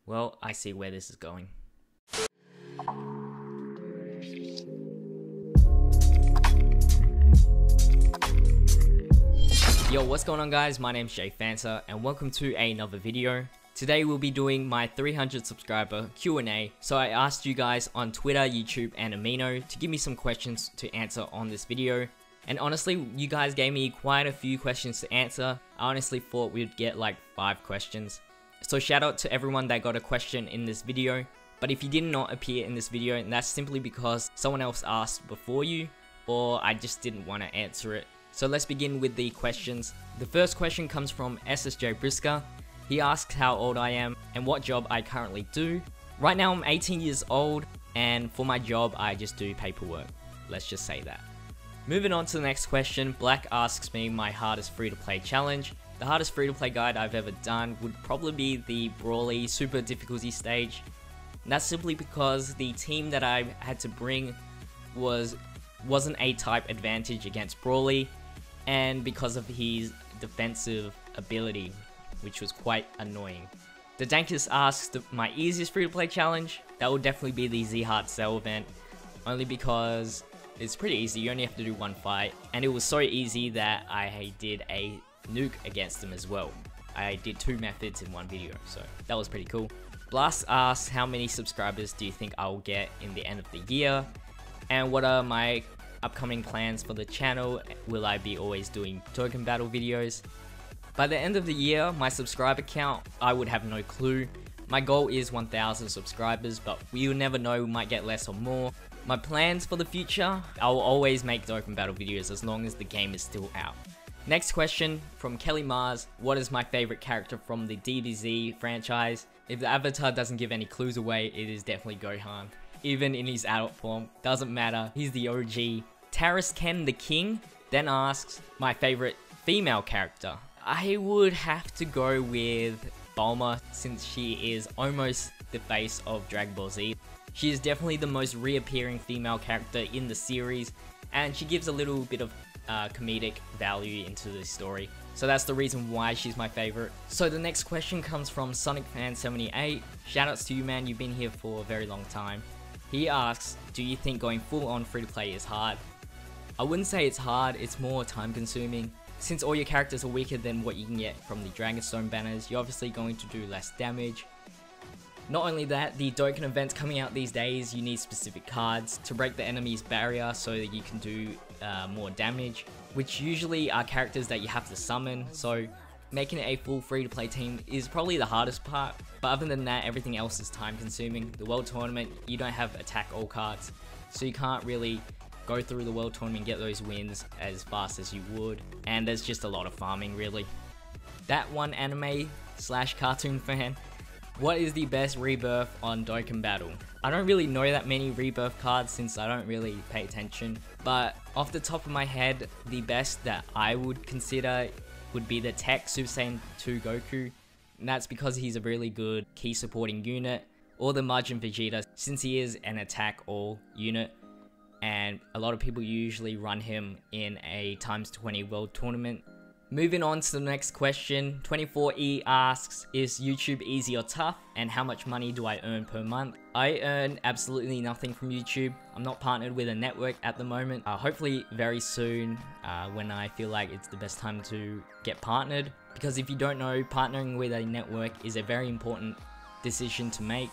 Well, I see where this is going. Yo, what's going on guys? My name's JPhanta and welcome to another video. Today we'll be doing my 300 subscriber Q&A. So I asked you guys on Twitter, YouTube and Amino to give me some questions to answer on this video. And honestly, you guys gave me quite a few questions to answer. I honestly thought we'd get like 5 questions. So shout out to everyone that got a question in this video. But if you did not appear in this video, that's simply because someone else asked before you, or I just didn't want to answer it. So let's begin with the questions. The first question comes from SSJ Brisker. He asks how old I am and what job I currently do. Right now I'm 18 years old and for my job I just do paperwork. Let's just say that. Moving on to the next question, Black asks me my hardest free-to-play challenge. The hardest free-to-play guide I've ever done would probably be the Brawly super difficulty stage. And that's simply because the team that I had to bring wasn't a type advantage against Brawly, and because of his defensive ability, which was quite annoying. The Dankest asks my easiest free-to-play challenge. That would definitely be the Z-Heart Cell event, only because it's pretty easy. You only have to do one fight, and it was so easy that I did a nuke against them as well. I did 2 methods in one video, so that was pretty cool. Blast asks how many subscribers do you think I will get in the end of the year, and what are my upcoming plans for the channel. Will I be always doing Dokkan battle videos? By the end of the year, my subscriber count, I would have no clue. My goal is 1,000 subscribers, but we'll never know, we might get less or more. My plans for the future, I will always make Dokkan battle videos as long as the game is still out. Next question from Kelly Mars. What is my favorite character from the DBZ franchise? If the avatar doesn't give any clues away, it is definitely Gohan. Even in his adult form, doesn't matter, he's the OG. Taris Ken the King then asks my favorite female character. I would have to go with Bulma, since she is almost the face of Dragon Ball Z. She is definitely the most reappearing female character in the series, and she gives a little bit of comedic value into the story. So that's the reason why she's my favorite. So the next question comes from SonicFan78. Shoutouts to you, man, you've been here for a very long time. He asks, do you think going full on free to play is hard? I wouldn't say it's hard, it's more time consuming. Since all your characters are weaker than what you can get from the Dragonstone banners, you're obviously going to do less damage. Not only that, the Dokkan events coming out these days, you need specific cards to break the enemy's barrier so that you can do more damage, which usually are characters that you have to summon. So making it a full free-to-play team is probably the hardest part, but other than that, everything else is time-consuming. The World Tournament, you don't have attack all cards, so you can't really go through the World Tournament and get those wins as fast as you would, and there's just a lot of farming, really. That one anime / cartoon fan, what is the best Rebirth on Dokkan Battle? I don't really know that many Rebirth cards since I don't really pay attention, but off the top of my head, the best that I would consider would be the Tech Super Saiyan 2 Goku, and that's because he's a really good key supporting unit, or the Majin Vegeta since he is an attack all unit, and a lot of people usually run him in a ×20 World Tournament. Moving on to the next question, 24E asks, is YouTube easy or tough, and how much money do I earn per month? I earn absolutely nothing from YouTube. I'm not partnered with a network at the moment. Hopefully very soon, when I feel like it's the best time to get partnered. Because if you don't know, partnering with a network is a very important decision to make.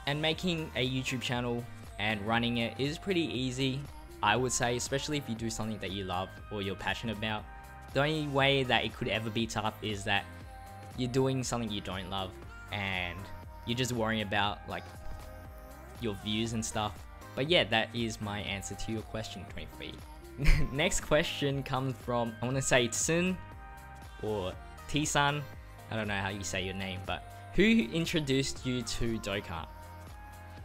And making a YouTube channel and running it is pretty easy, I would say, especially if you do something that you love or you're passionate about. The only way that it could ever be tough is that you're doing something you don't love and you're just worrying about like your views and stuff. But yeah, that is my answer to your question, 23. Next question comes from, I want to say Tsun or T-san. I don't know how you say your name, but who introduced you to Dokkan?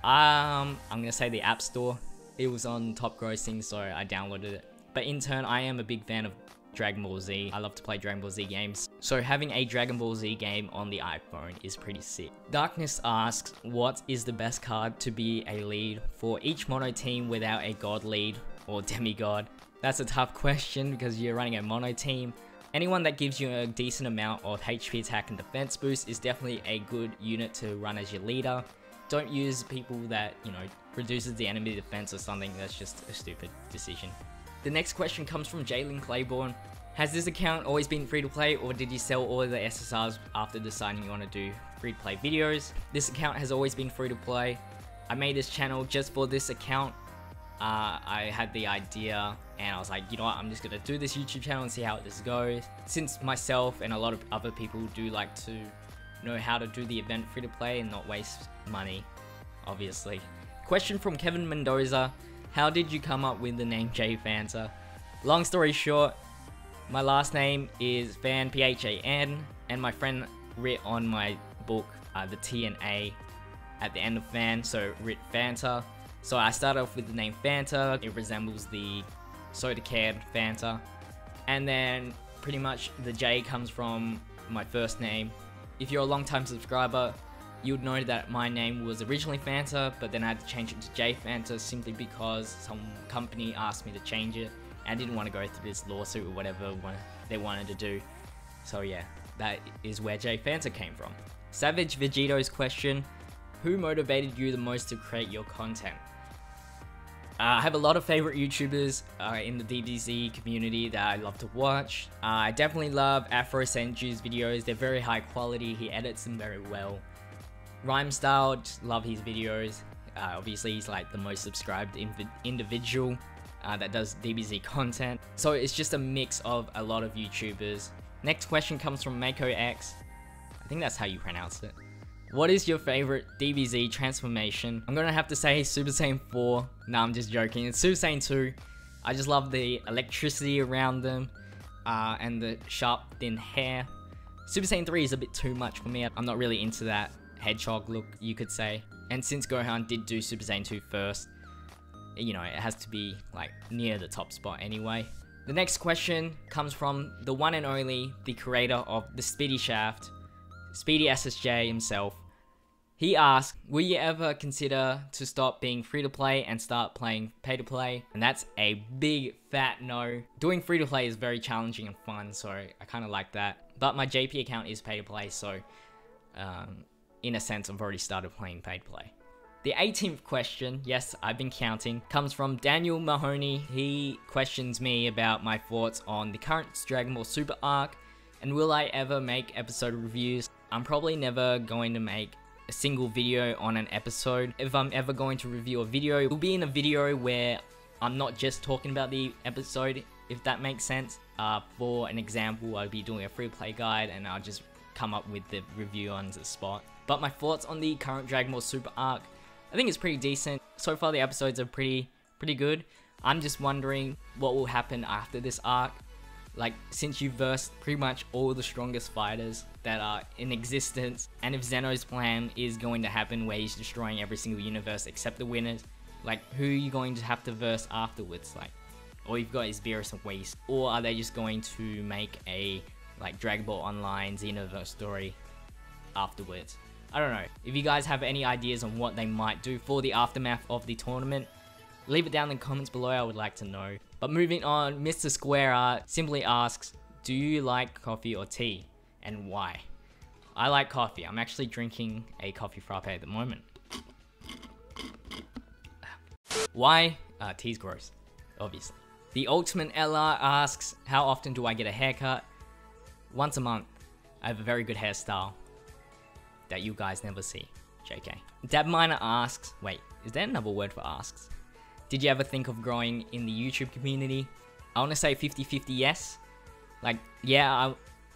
I'm gonna say the App Store. It was on top grossing, so I downloaded it. But in turn, I am a big fan of Dragon Ball Z. I love to play Dragon Ball Z games, so having a Dragon Ball Z game on the iPhone is pretty sick. Darkness asks, what is the best card to be a lead for each mono team without a god lead or demigod? That's a tough question because you're running a mono team Anyone that gives you a decent amount of HP attack and defense boost is definitely a good unit to run as your leader. Don't use people that, you know, reduces the enemy defense or something. That's just a stupid decision. The next question comes from Jalen Claiborne. Has this account always been free to play, or did you sell all of the SSRs after deciding you want to do free to play videos? This account has always been free to play. I made this channel just for this account. I had the idea and I was like, you know what, I'm just gonna do this YouTube channel and see how this goes. Since myself and a lot of other people do like to know how to do the event free to play and not waste money, obviously. Question from Kevin Mendoza. How did you come up with the name JPhanta? Long story short, my last name is Fan, P-H-A-N, and my friend writ on my book the T and A at the end of Fan, so writ Fanta. So I started off with the name Fanta. It resembles the soda can Fanta. And then pretty much the J comes from my first name. If you're a long time subscriber, you would know that my name was originally Fanta, but then I had to change it to JPhanta simply because some company asked me to change it. And I didn't want to go through this lawsuit or whatever they wanted to do. So yeah, that is where JPhanta came from. Savage Vegeto's question. Who motivated you the most to create your content? I have a lot of favorite YouTubers in the DBZ community that I love to watch. I definitely love Afro Senju's videos. They're very high quality. He edits them very well. Rhyme Style, just love his videos. Obviously, he's like the most subscribed individual that does DBZ content. So it's just a mix of a lot of YouTubers. Next question comes from Mako X. I think that's how you pronounce it. What is your favorite DBZ transformation? I'm gonna have to say Super Saiyan 4. Nah, I'm just joking. It's Super Saiyan 2. I just love the electricity around them and the sharp, thin hair. Super Saiyan 3 is a bit too much for me. I'm not really into that hedgehog look, you could say. And since Gohan did do Super Saiyan 2 first, you know, it has to be like near the top spot anyway. The next question comes from the one and only, the creator of the Speedy Shaft, Speedy SSJ himself. He asked, will you ever consider to stop being free to play and start playing pay to play? And that's a big fat no. Doing free to play is very challenging and fun, so I kind of like that. But my JP account is pay to play, so in a sense I've already started playing pay to play. The 18th question, yes, I've been counting, comes from Daniel Mahoney. He questions me about my thoughts on the current Dragon Ball Super arc, and will I ever make episode reviews? I'm probably never going to make a single video on an episode. If I'm ever going to review a video, it will be in a video where I'm not just talking about the episode, if that makes sense. For an example, I'll be doing a free play guide and I'll just come up with the review on the spot. But my thoughts on the current Dragon Ball Super arc, I think it's pretty decent. So far the episodes are pretty good. I'm just wondering what will happen after this arc. Like, since you versed pretty much all the strongest fighters that are in existence, and if Zeno's plan is going to happen where he's destroying every single universe except the winners, like, who are you going to have to verse afterwards? Like, all you've got is Beerus and Whis, or are they just going to make a, like, Dragon Ball Online Xenoverse story afterwards? I don't know. If you guys have any ideas on what they might do for the aftermath of the tournament, leave it down in the comments below, I would like to know. But moving on, Mr. Square Art simply asks, do you like coffee or tea? And why? I like coffee. I'm actually drinking a coffee frappe at the moment. Why? Tea's gross, obviously. The Ultimate LR asks, how often do I get a haircut? Once a month. I have a very good hairstyle that you guys never see. JK. Dabminer asks, wait, is there another word for asks? Did you ever think of growing in the YouTube community? I want to say 50-50 yes. Like, yeah,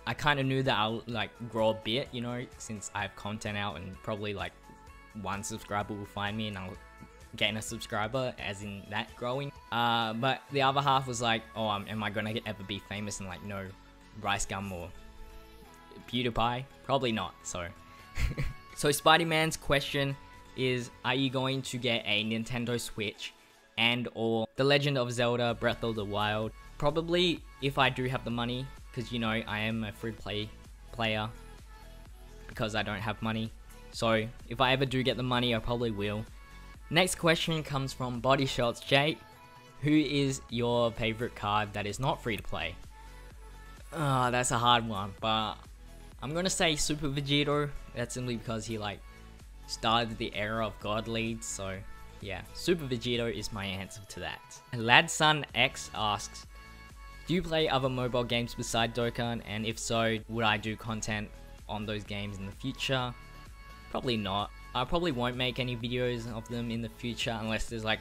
I kind of knew that I'll like grow a bit, you know, since I have content out and probably like one subscriber will find me and I'll gain a subscriber, as in that growing. But the other half was like, oh, am I gonna ever be famous and like no Rice Gum or PewDiePie? Probably not, so. So Spider-Man's question is, are you going to get a Nintendo Switch and or The Legend of Zelda Breath of the Wild? Probably if I do have the money, because you know I am a free-to-play player because I don't have money. So if I ever do get the money, I probably will. Next question comes from Body Shots Jake. Who is your favorite card that is not free to play? That's a hard one, but I'm gonna say Super Vegito. That's simply because he like started the era of God Leads, so yeah, Super Vegito is my answer to that. Ladson X asks, do you play other mobile games besides Dokkan, and if so, would I do content on those games in the future? Probably not. I probably won't make any videos of them in the future unless there's like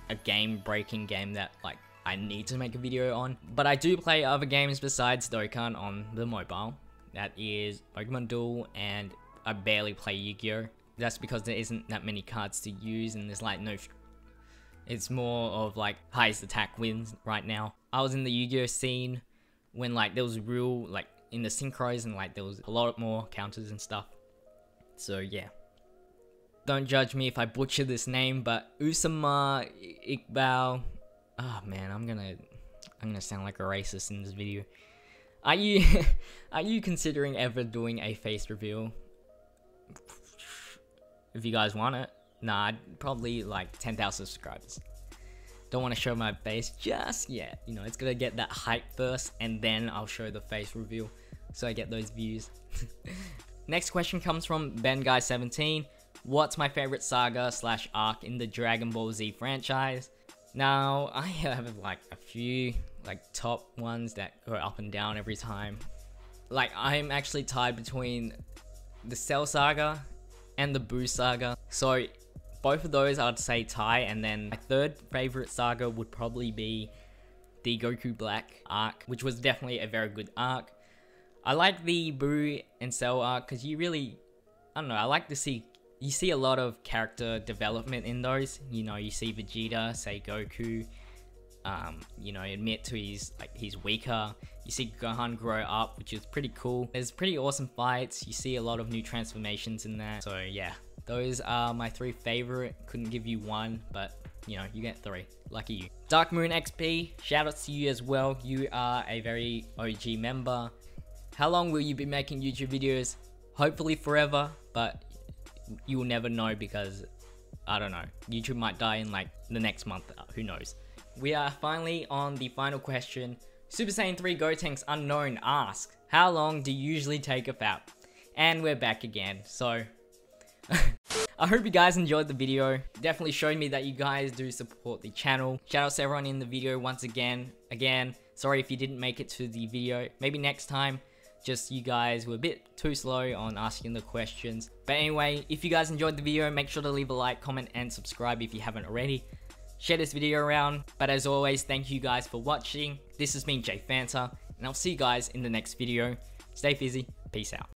a game-breaking game that like I need to make a video on. But I do play other games besides Dokkan on the mobile. That is Pokemon Duel, and I barely play Yu-Gi-Oh! That's because there isn't that many cards to use, and there's like no... It's more of like highest attack wins right now. I was in the Yu-Gi-Oh! Scene when like there was real like in the synchros, and like there was a lot more counters and stuff. So yeah. Don't judge me if I butcher this name, but Usama Iqbal... Oh man, I'm gonna sound like a racist in this video. Are you considering ever doing a face reveal? If you guys want it. Nah, I'd probably like 10,000 subscribers. Don't want to show my face just yet. You know, it's gonna get that hype first, and then I'll show the face reveal, so I get those views. Next question comes from BenGuy17. What's my favorite saga / arc in the Dragon Ball Z franchise? Now, I have like a few like top ones that go up and down every time. Like, I'm actually tied between the Cell Saga and the Boo Saga. So both of those I'd say tie, and then my third favorite saga would probably be the Goku Black arc, which was definitely a very good arc. I like the Boo and Cell arc because you really, I don't know, I like to see, you see a lot of character development in those. You know, you see Vegeta say Goku, you know, admit to he's weaker. You see Gohan grow up, which is pretty cool. There's pretty awesome fights. You see a lot of new transformations in that. So yeah, those are my three favorite. Couldn't give you one, but you know, you get three. Lucky you. Dark Moon XP, shout out to you as well. You are a very OG member. How long will you be making YouTube videos? Hopefully forever, but you will never know because, I don't know, YouTube might die in like the next month, who knows. We are finally on the final question. Super Saiyan 3 Gotenks Unknown asks, how long do you usually take a fap? And we're back again, so... I hope you guys enjoyed the video. Definitely showed me that you guys do support the channel. Shout out to everyone in the video once again. Again, sorry if you didn't make it to the video. Maybe next time. Just you guys were a bit too slow on asking the questions. But anyway, if you guys enjoyed the video, make sure to leave a like, comment, and subscribe if you haven't already. Share this video around. But as always, thank you guys for watching. This has been JPhanta, and I'll see you guys in the next video. Stay fizzy. Peace out.